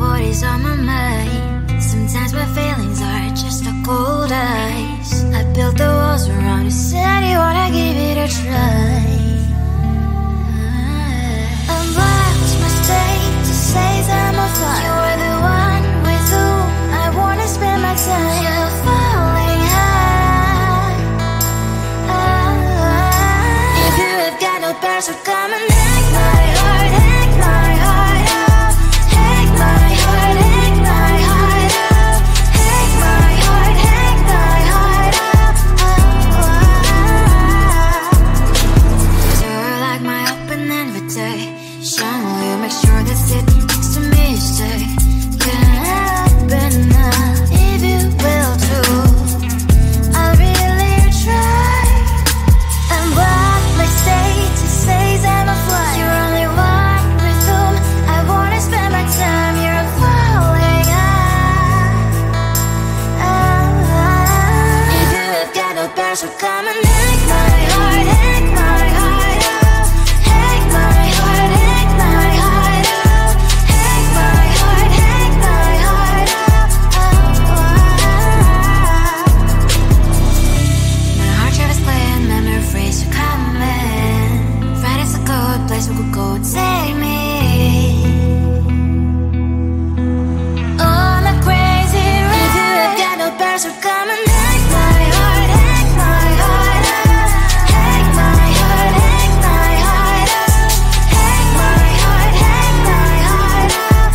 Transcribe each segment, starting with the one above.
what is on my mind. Sometimes my feelings are just a cold ice. I built the walls around you, said you wanna give it a try. Unblocked my state to say I'm a fire. You're the one with whom I wanna spend my time. You're falling high. If you have got no powers, so come and hack my heart, hack my heart out. Hack my heart, hack my heart out. Hack my heart, hack my heart out. You're like my open invitation. Will you make sure that sitting next to me you stay? Can open up if you will too. I'll really try. And what my state to say I'm a fly. You're only one with whom I wanna spend my time. You're falling high. If you have got no powers, so come and hack my heart, hack my heart out. Hack my heart, hack my heart out. Hack my heart, hack my heart out. My heart travels clear, memory freeze, you're coming. Friday's a good place we could go, take me. On a crazy ride. If you have got no powers, so come and hack my heart, hack my heart out. Hack my heart, hack my heart out. Hack my heart, hack my heart out.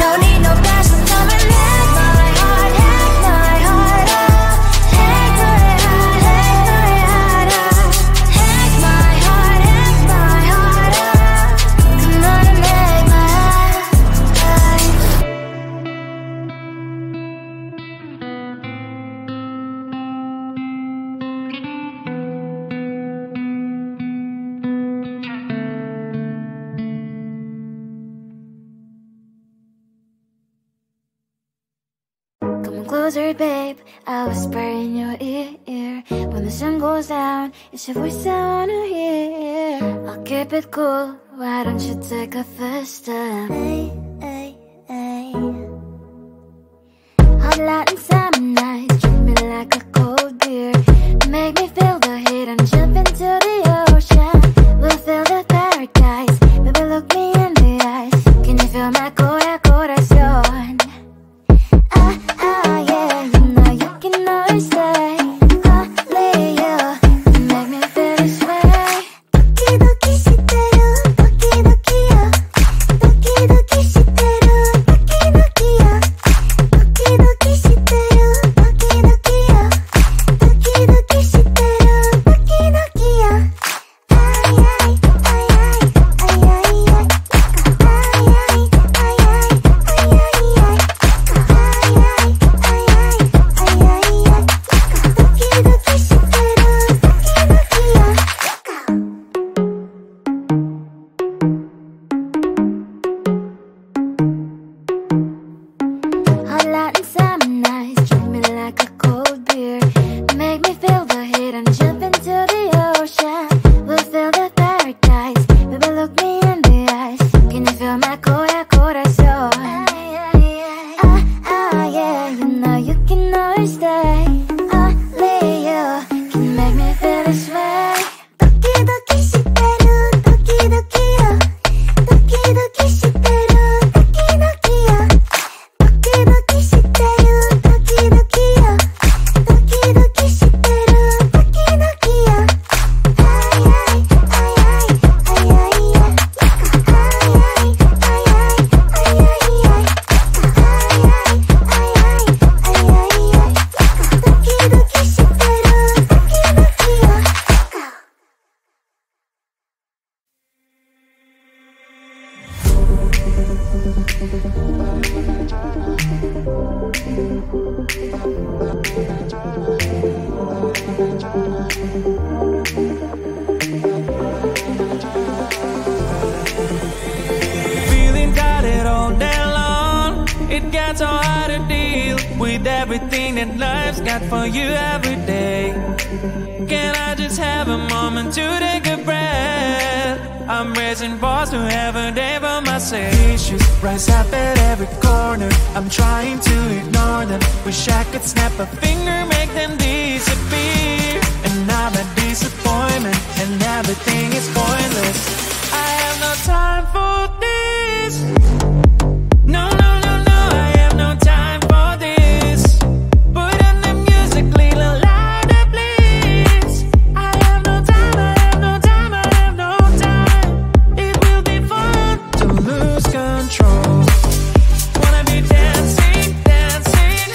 No need no powers, so come and hack my heart, hack my heart out. Hack my heart, hack my heart out. Hack my heart, hack my heart out. Come on and make my heart. Come on closer, babe, I'll whisper in your ear. When the sun goes down, it's your voice I wanna hear. I'll keep it cool, why don't you take a first step? Hey, hey, hey. Hot light and summer nights, treat me like a cold beer. Make me feel the heat and jump into the ocean. We'll feel the paradise, baby look me in the eyes. Can you feel my corazón? Yeah, you know you can always stay. Only you can make me feel this way. Doki doki shiteru, doki doki yo. Doki doki shiteru, doki doki yo. Doki doki shiteru, doki doki yo. Doki doki shiteru, doki doki yo. Ay ay ay ay ay ay ay. Ay ay ay ay ay ay ay. Hot light and summer nights, treat me like a cold beer. Make me feel the heat and jump into the ocean. We'll feel the paradise, baby look me in the eyes. Can you feel my corazón? Yeah, you know you can always stay. Only you can make me feel this way. Doki doki shiteru, doki doki yo. Doki doki shiteru, doki doki yo. Doki doki shiteru, doki doki yo. Doki doki shiteru, doki doki yo. Ay ay ay ay ay ay ay. Ay ay ay ay ay ay ay. Feeling tired all day long. It gets so hard to deal with everything that life's got for you every day. Can I just have a moment to take a breath? I'm raising balls to have a day for myself. Issues rise up at every corner. I'm trying to ignore them. Wish I could snap a finger, make them disappear. And now that disappointment and everything is pointless. I have no time for this. No, no, no, no, I have no time for this. Put on the music, little louder, please. I have no time, I have no time, I have no time. It will be fun to lose control. Wanna be dancing, dancing.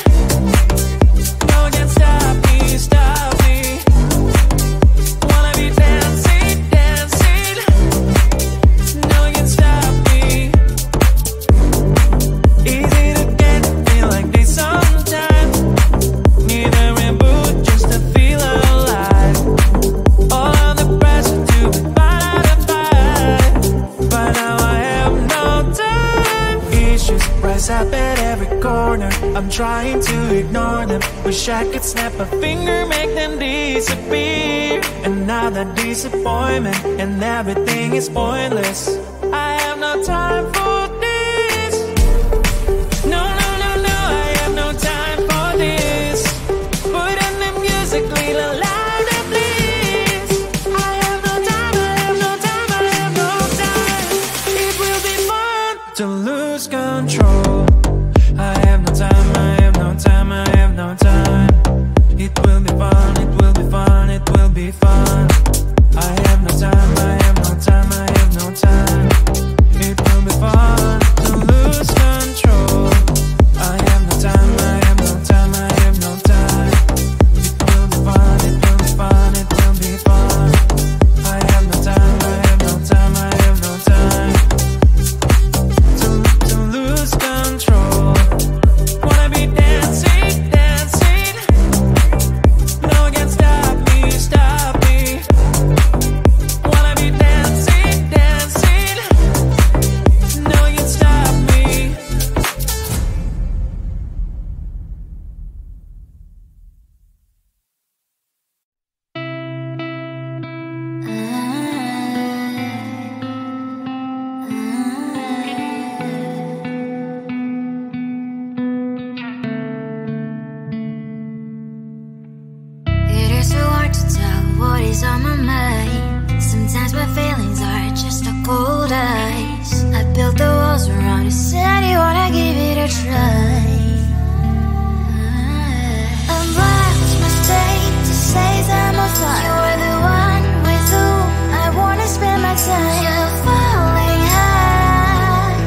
No one can stop me, stop me. Wanna be dancing, dancing. No one can stop me. Easy to get, feel like this sometimes. Need a reboot just to feel alive. All of the pressure to fight a fight. But now I have no time. Issues rise up at every corner. I'm trying to ignore them. Wish I could snap a finger, make them disappear. And now that disappointment and everything is pointless. I have no time for this. No, no, no, no, I have no time for this. Put on the music, little louder, please. I have no time, I have no time, I have no time. It will be fun to lose control. I have no time, I have no time, I have no time. It will be fun, it will be fun, it will be fun. I have no time, I have no time, I have no time. It will be fun to lose control. I have no time, I have no time, I have no time. It will be fun, it will be fun, it will be fun. I have no time, I have no time, I have no time. To lose control. Wanna be dancing, dancing. No one can stop me, stop me. Wanna be dancing, dancing. No one can stop me. It is so hard to tell what is on my mind. Sometimes my feelings are just a cold ice. I built the walls around you, said you wanna give it a try. I've lost my state to say I'm a fly. You're the one with whom I wanna spend my time. You're falling high.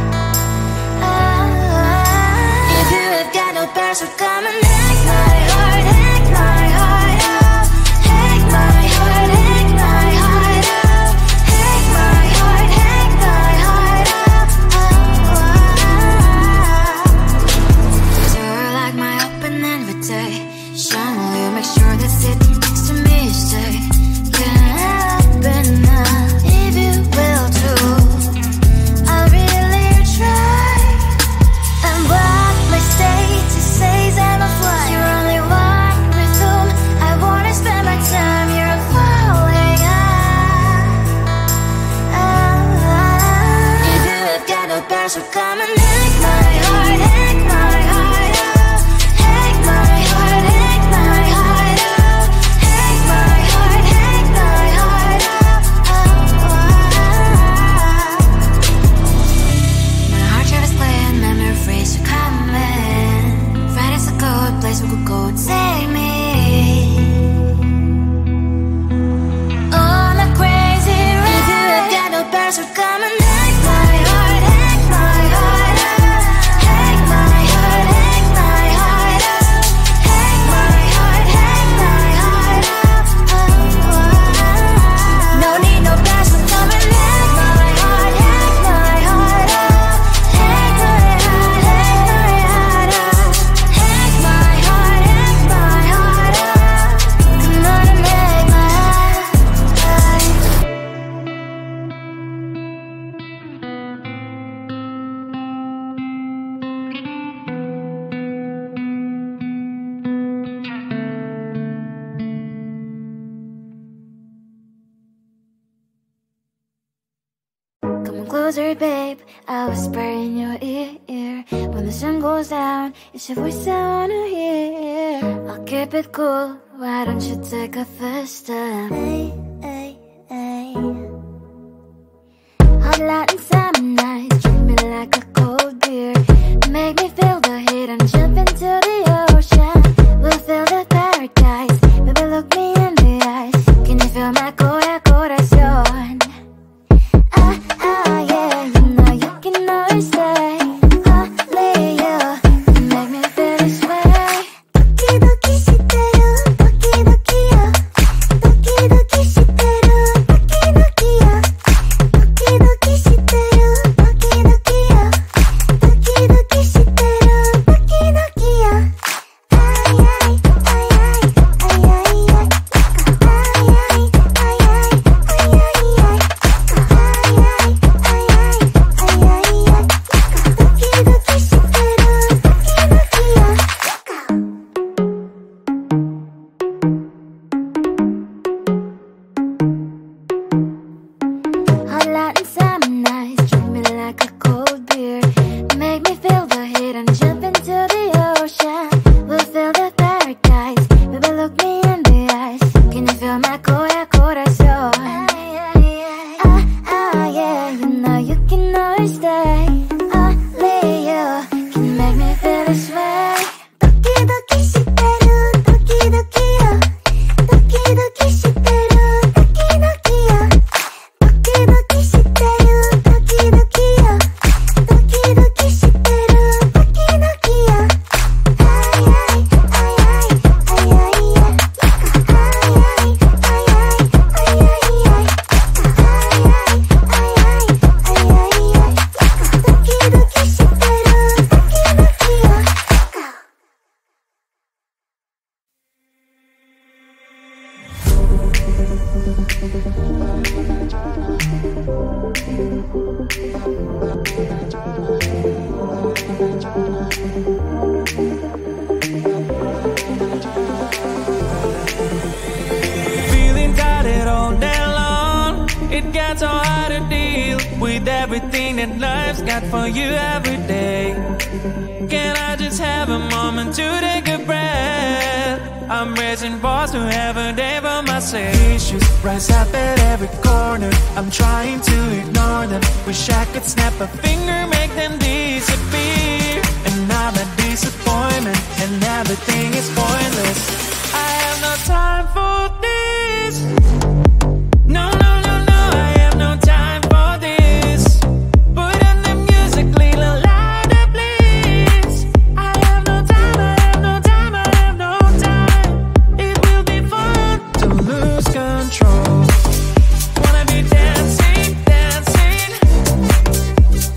If you have got no past, so come and hack my heart, hack my heart up. Hack my heart, hack my heart up. Hack my heart, hack my heart up. You're like my open invitation. Will you make sure that sitting next to me is safe? Can't open up if you will too. I'll really try. And what my state to say I'm a fly. You're only one with whom I wanna spend my time. You're falling high. If you have got no past, so come and hack my heart, hack my heart up. Hack my heart, hack my heart up. Hack my heart, hack my heart up. My heart drives playing, memory freeze are coming. Friday's a good place we could go and take me. On a crazy ride. If you have got no past, so come and hack my heart, hack my heart closer, babe. I'll whisper in your ear. When the sun goes down, it's your voice I wanna hear. I'll keep it cool, why don't you take a first step? Hey, hey, hey. Hot light and summer nights, treat me like a cold beer. Make me feel the heat and jump into the ocean. We'll feel the paradise, baby look me in the eyes. Can you feel my corazón? Yeah, you know you can always stay. Only you can make me feel this way. Doki doki shiteru, doki doki yo. Doki doki shiteru, doki doki yo. Doki doki shiteru, doki doki yo. Doki doki shiteru, doki doki yo. Ay ay ay ay ay ay ay. Ay ay ay ay ay ay ay. Hot light and summer nights, treat me like a cold beer. Make me feel the heat and jump into the ocean. We'll feel the paradise, baby look me in the eyes. Can you feel my corazón? Yeah, you know you can always stay. Only you can make me feel this way. Doki doki shiteru, doki doki yo. Doki doki shiteru, doki doki yo. Doki doki shiteru, doki doki yo. Doki doki shiteru, doki doki yo. Ay ay ay ay ay ay ay. Ay ay ay ay ay ay ay. Ay ay ay ay ay ay ay. Doki doki shiteru, doki doki yo. Feeling tired all day long. It gets so hard to deal with everything that life's got for you every day. Can I just have a moment to take a breath? I'm raising balls to have a day for myself. Issues rise up at every corner. I'm trying to ignore them. Wish I could snap a finger, make them disappear. And now that disappointment and everything is pointless. I have no time for this. No, no, no, no, I have no time for this. Put on the music, little louder, please. I have no time, I have no time, I have no time. It will be fun to lose control. Wanna be dancing, dancing.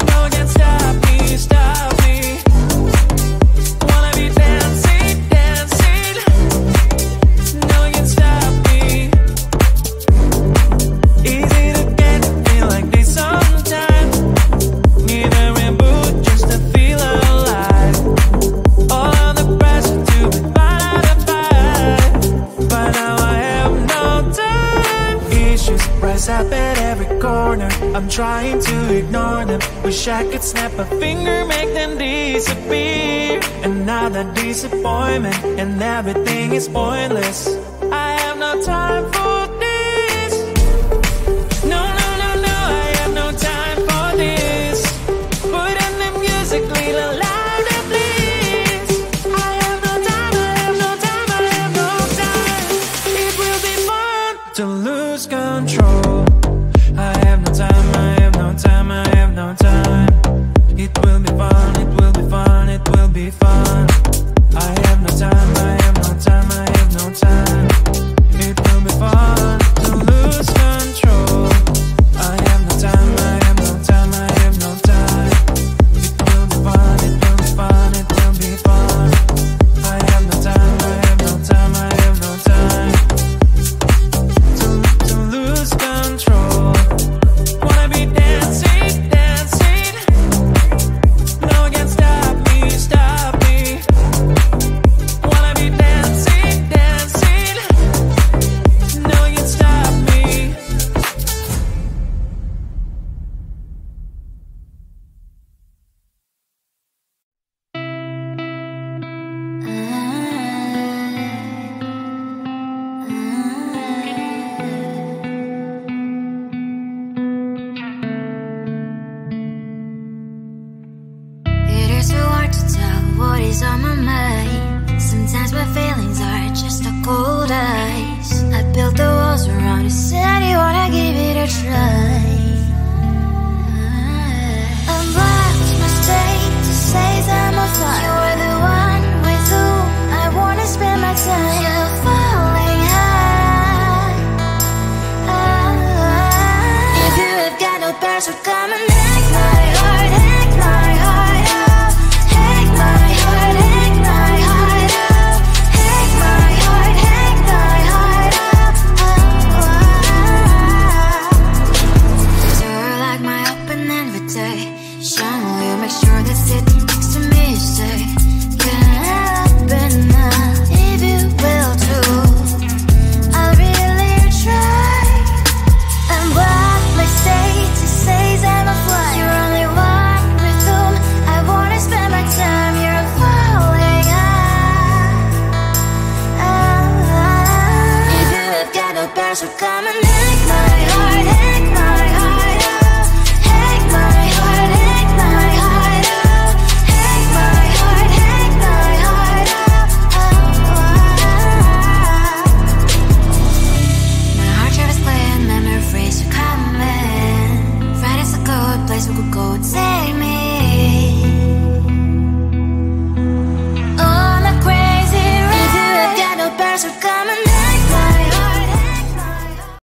No one can stop me, stop me. Wanna be dancing, dancing. No one can stop me. Easy to get, feel like this sometimes. Need a reboot just to feel alive. All of the pressure to be out of fight. But now I have no time. Issues rise up at every corner. I'm trying to ignore them. Wish I could snap a finger, make them disappear. And now that disappointment and everything is pointless. I have no time for this. No, no, no, no, I have no time for this. Put on the music, little louder, please. I have no time, I have no time, I have no time. It will be fun to lose control. I have no time, I have no time, I have no time. It will be fun, it will be fun, it will be fun. I have no time, I have no time, I have no time. It will be fun. always on my mind. Sometimes my feelings are just a cold ice. I built the walls around you, said you wanna give it a try. I'm lost my state to say that I'm fine. You were the one with whom I wanna spend my time. You're falling high. If you have got no parents, so come and hack my heart, hack my heart up. Hack my heart, hack my heart up. Hack my heart, hack my heart up. You're like my open invitation. Will you make sure that sit next to me? You say, get up and up.